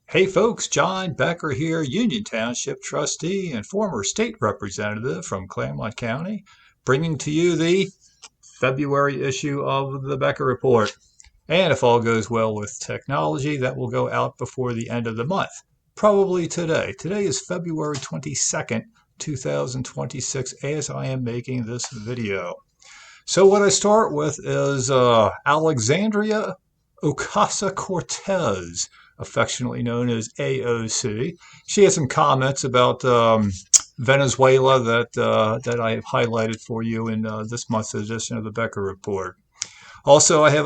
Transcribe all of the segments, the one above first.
Hey folks, John Becker here, Union Township trustee and former state representative from Clermont County, bringing to you the February issue of the Becker Report. And if all goes well with technology, that will go out before the end of the month, probably today. Today is February 22nd, 2026, as I am making this video. So what I start with is Alexandria Ocasio-Cortez, affectionately known as AOC. She has some comments about Venezuela that I have highlighted for you in this month's edition of the Becker Report. Also, I have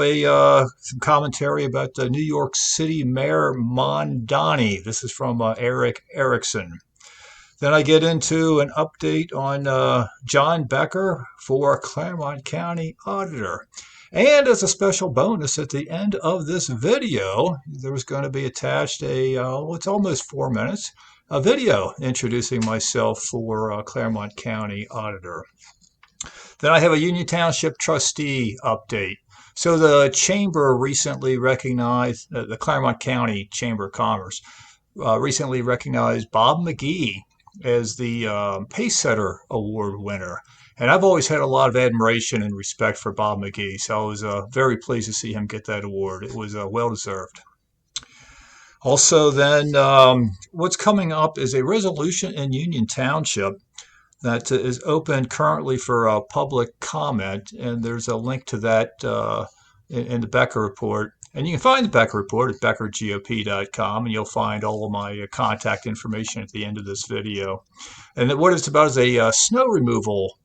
some commentary about New York City Mayor Mamdani. This is from Eric Erickson. Then I get into an update on John Becker for Clermont County Auditor. And as a special bonus at the end of this video, there's going to be attached it's almost 4 minutes, a video introducing myself for Clermont County Auditor. Then I have a Union Township trustee update. So the Chamber recently recognized, the Clermont County Chamber of Commerce recently recognized Bob McGee as the Pacesetter Award winner. And I've always had a lot of admiration and respect for Bob McGee, so I was very pleased to see him get that award. It was well deserved. Also, then, what's coming up is a resolution in Union Township that is open currently for public comment, and there's a link to that in the Becker Report. And you can find the Becker Report at BeckerGOP.com, and you'll find all of my contact information at the end of this video. And what it's about is a snow removal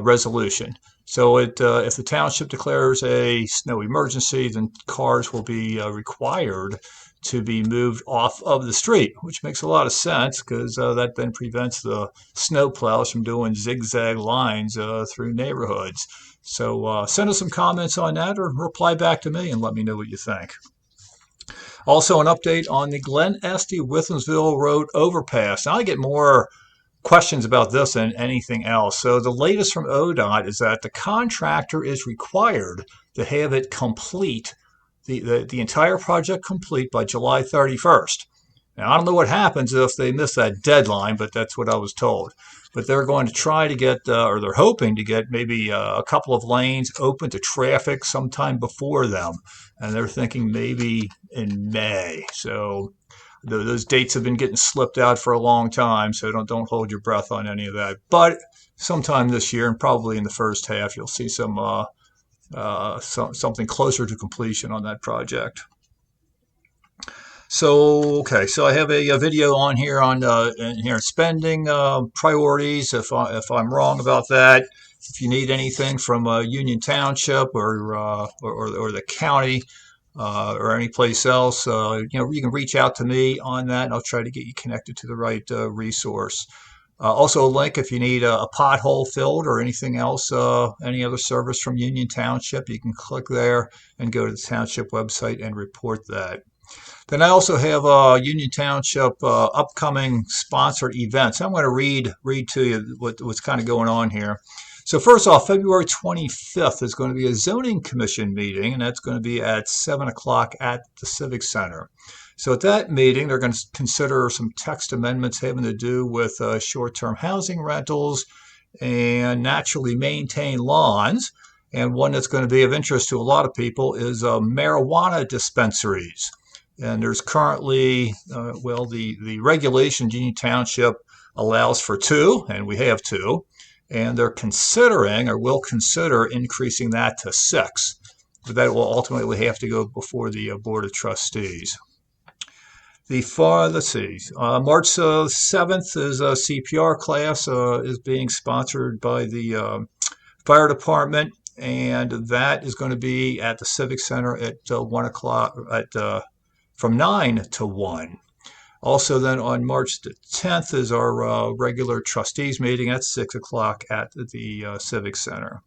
resolution. So if the township declares a snow emergency, then cars will be required to be moved off of the street, which makes a lot of sense because that then prevents the snow plows from doing zigzag lines through neighborhoods. So send us some comments on that or reply back to me and let me know what you think. Also, an update on the Glen Este Withamsville Road overpass. Now, I get more questions about this than anything else. So the latest from ODOT is that the contractor is required to have it complete, the entire project complete by July 31st. Now, I don't know what happens if they miss that deadline, but that's what I was told. But they're going to try to get, or they're hoping to get maybe a couple of lanes open to traffic sometime before them. And they're thinking maybe in May. So those dates have been getting slipped out for a long time, so don't hold your breath on any of that. But sometime this year, and probably in the first half, you'll see something closer to completion on that project. So I have a video on here on spending priorities. If I'm wrong about that, if you need anything from Union Township or the county or any place else, you can reach out to me on that, and I'll try to get you connected to the right resource. Also, a link if you need a pothole filled or anything else, any other service from Union Township, you can click there and go to the township website and report that. Then I also have Union Township upcoming sponsored events. I'm going to read to you what's kind of going on here. So first off, February 25th is going to be a zoning commission meeting, and that's going to be at 7 o'clock at the Civic Center. So at that meeting, they're going to consider some text amendments having to do with short-term housing rentals and naturally maintained lawns. And one that's going to be of interest to a lot of people is marijuana dispensaries. And there's currently, the regulation Union Township allows for 2, and we have 2. And they're considering or will consider increasing that to 6. But that will ultimately have to go before the Board of Trustees. March 7th is a CPR class is being sponsored by the fire department, and that is going to be at the Civic Center at 1 o'clock from 9 to 1. Also, then on March the 10th is our regular trustees meeting at 6 o'clock at the Civic Center.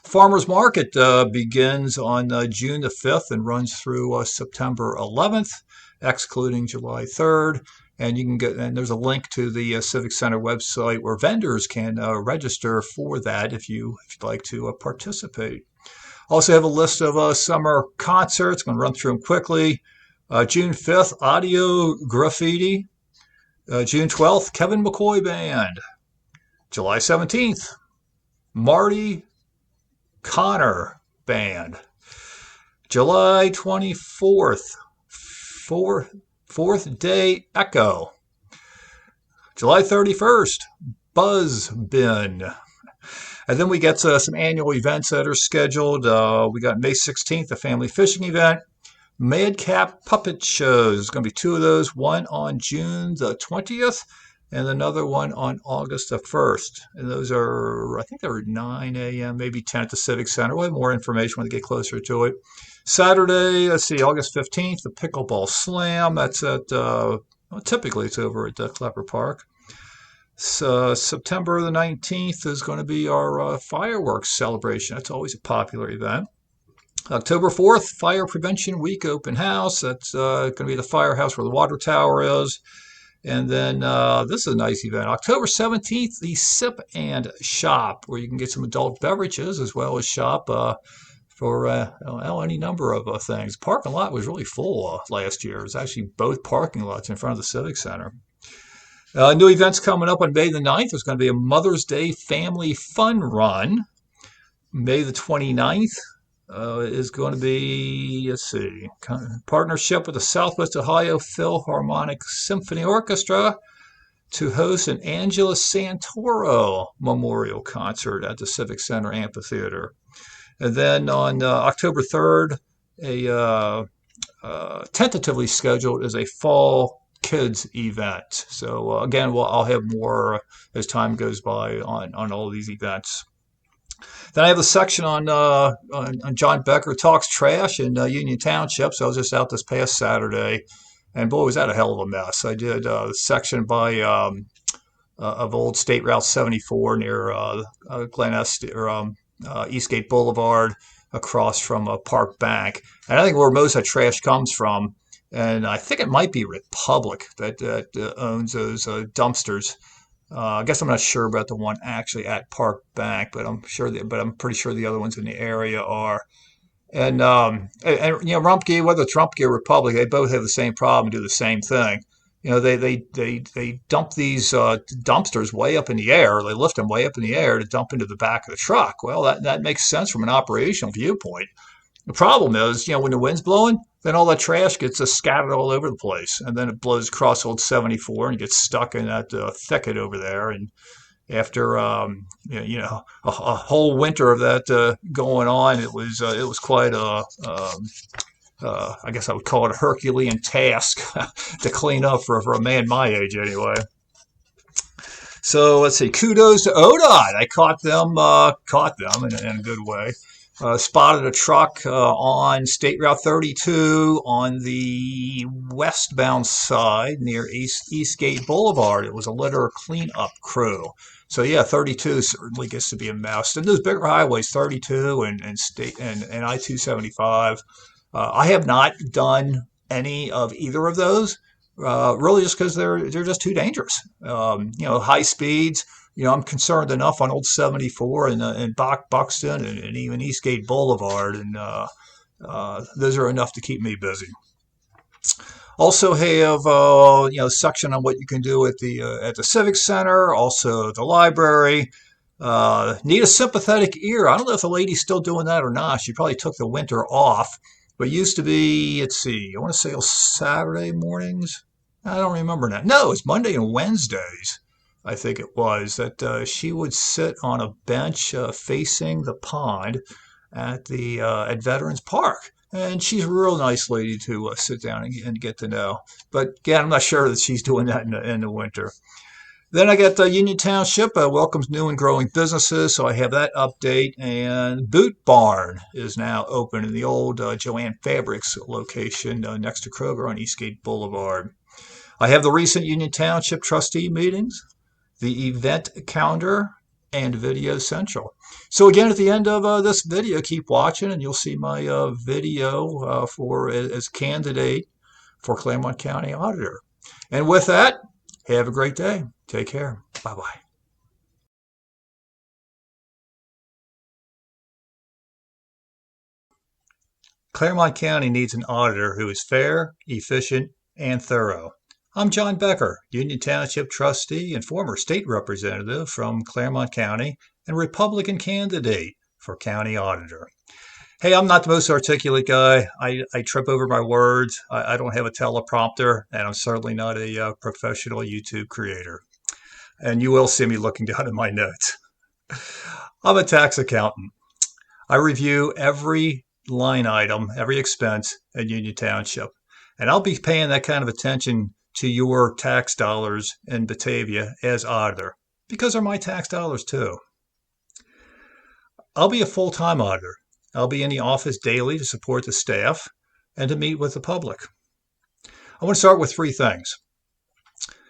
Farmers Market begins on June the 5th and runs through September 11th, excluding July 3rd. And you can and there's a link to the Civic Center website where vendors can register for that if you'd like to participate. Also have a list of summer concerts. I'm going to run through them quickly. June 5th, Audio Graffiti. June 12th, Kevin McCoy Band. July 17th, Marty Connor Band. July 24th, Fourth Day Echo. July 31st, Buzz Bin. And then we get some annual events that are scheduled. We got May 16th, a family fishing event. Madcap Puppet Shows. There's going to be two of those, one on June the 20th and another one on August the 1st. And those are, I think they're 9 a.m., maybe 10 at the Civic Center. We'll have more information when we get closer to it. Saturday, let's see, August 15th, the Pickleball Slam. That's at, well, typically it's over at Klepper Park. So September the 19th is going to be our fireworks celebration. That's always a popular event. October 4th, Fire Prevention Week open house. That's going to be the firehouse where the water tower is. And then this is a nice event. October 17th, the Sip and Shop, where you can get some adult beverages as well as shop for any number of things. Parking lot was really full last year. It was actually both parking lots in front of the Civic Center. New events coming up on May the 9th. There's going to be a Mother's Day Family Fun Run. May the 29th is going to be, let's see, partnership with the Southwest Ohio Philharmonic Symphony Orchestra to host an Angela Santoro memorial concert at the Civic Center Amphitheater. And then on October 3rd, tentatively scheduled is a fall kids event. So again, I'll have more as time goes by on all of these events. Then I have a section on John Becker Talks Trash in Union Township. So I was just out this past Saturday, and boy, was that a hell of a mess. I did a section by of old State Route 74 near Glen Este or Eastgate Boulevard across from Park Bank. And I think where most of that trash comes from, and I think it might be Republic that owns those dumpsters. I guess I'm not sure about the one actually at Park Bank, but I'm pretty sure the other ones in the area are. And you know, Rumpke, whether it's Rumpke or Republic, they both have the same problem, do the same thing. You know, they dump these dumpsters way up in the air. They lift them way up in the air to dump into the back of the truck. Well, that makes sense from an operational viewpoint. The problem is, you know, when the wind's blowing, then all that trash gets scattered all over the place, and then it blows across old 74 and gets stuck in that thicket over there. And after you know a whole winter of that going on, it was quite a I guess I would call it a Herculean task to clean up for a man my age anyway. So let's see. Kudos to ODOT. I caught them in a good way. Spotted a truck on State Route 32 on the westbound side near Eastgate Boulevard. It was a litter cleanup crew. So yeah, 32 certainly gets to be a mess. And those bigger highways, 32 and I-275, I have not done any of either of those. Really, just because they're just too dangerous. You know, high speeds. You know, I'm concerned enough on old 74 and Buxton and even Eastgate Boulevard, and those are enough to keep me busy. Also have you know, a section on what you can do at the Civic Center, also the library. Need a sympathetic ear. I don't know if the lady's still doing that or not. She probably took the winter off, but it used to be, let's see, I want to say it was Saturday mornings. I don't remember now. No, it's Monday and Wednesdays. I think it was that she would sit on a bench facing the pond at Veterans Park, and she's a real nice lady to sit down and get to know. But again, I'm not sure that she's doing that in the winter. Then I got Union Township welcomes new and growing businesses, so I have that update. And Boot Barn is now open in the old Joanne Fabrics location next to Kroger on Eastgate Boulevard. I have the recent Union Township trustee meetings, the event calendar, and Video Central. So again, at the end of this video, keep watching and you'll see my video for as candidate for Clermont County Auditor. And with that, have a great day. Take care. Bye-bye. Clermont County needs an auditor who is fair, efficient, and thorough. I'm John Becker, Union Township trustee and former state representative from Clermont County and Republican candidate for county auditor. Hey, I'm not the most articulate guy. I trip over my words. I don't have a teleprompter, and I'm certainly not a professional YouTube creator. And you will see me looking down at my notes. I'm a tax accountant. I review every line item, every expense at Union Township. And I'll be paying that kind of attention to your tax dollars in Batavia as auditor, because they're my tax dollars too. I'll be a full-time auditor. I'll be in the office daily to support the staff and to meet with the public. I want to start with three things.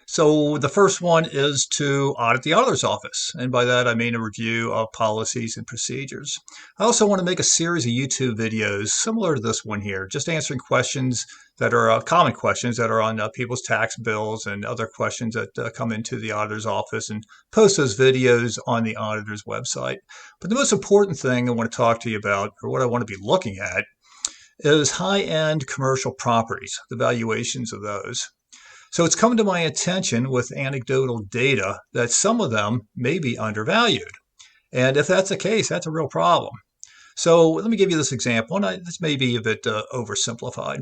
So the first one is to audit the auditor's office. And by that, I mean a review of policies and procedures. I also want to make a series of YouTube videos similar to this one here, just answering questions that are common questions that are on people's tax bills and other questions that come into the auditor's office, and post those videos on the auditor's website. But the most important thing I want to talk to you about, or what I want to be looking at, is high-end commercial properties, the valuations of those. So it's come to my attention with anecdotal data that some of them may be undervalued. And if that's the case, that's a real problem. So let me give you this example, and this may be a bit oversimplified.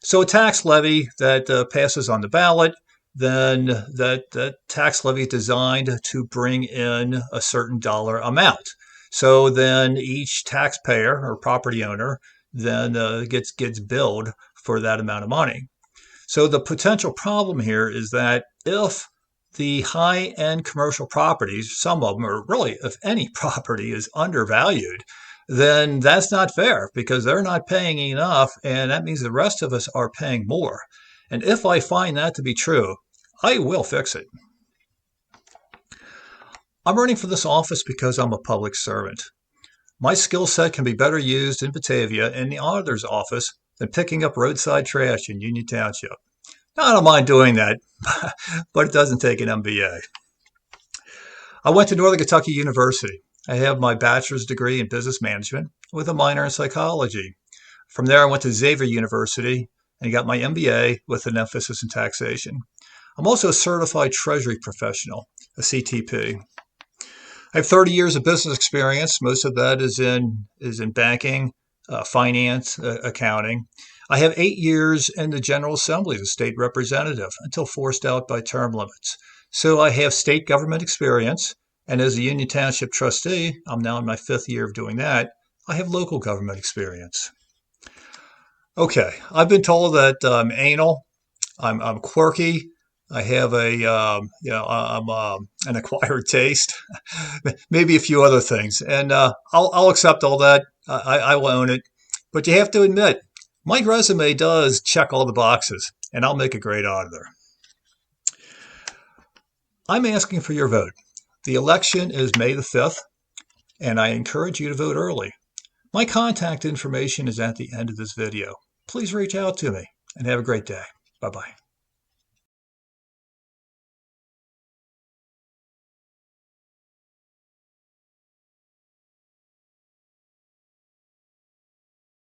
So a tax levy that passes on the ballot, then that tax levy is designed to bring in a certain dollar amount. So then each taxpayer or property owner then gets billed for that amount of money. So the potential problem here is that if the high-end commercial properties, some of them, or really if any property is undervalued, then that's not fair because they're not paying enough, and that means the rest of us are paying more. And if I find that to be true, I will fix it. I'm running for this office because I'm a public servant. My skill set can be better used in Batavia in the auditor's office than picking up roadside trash in Union Township. Now, I don't mind doing that, but it doesn't take an MBA. I went to Northern Kentucky University. I have my bachelor's degree in business management with a minor in psychology. From there, I went to Xavier University and got my MBA with an emphasis in taxation. I'm also a certified treasury professional, a CTP. I have 30 years of business experience. Most of that is in banking, finance, accounting. I have 8 years in the General Assembly as a state representative until forced out by term limits. So I have state government experience, and as a Union Township trustee, I'm now in my 5th year of doing that, I have local government experience. Okay, I've been told that I'm anal, I'm quirky, I have I'm an acquired taste, maybe a few other things, and I'll accept all that. I will own it. But you have to admit, my resume does check all the boxes, and I'll make a great auditor. I'm asking for your vote. The election is May the 5th, and I encourage you to vote early. My contact information is at the end of this video. Please reach out to me, and have a great day. Bye-bye.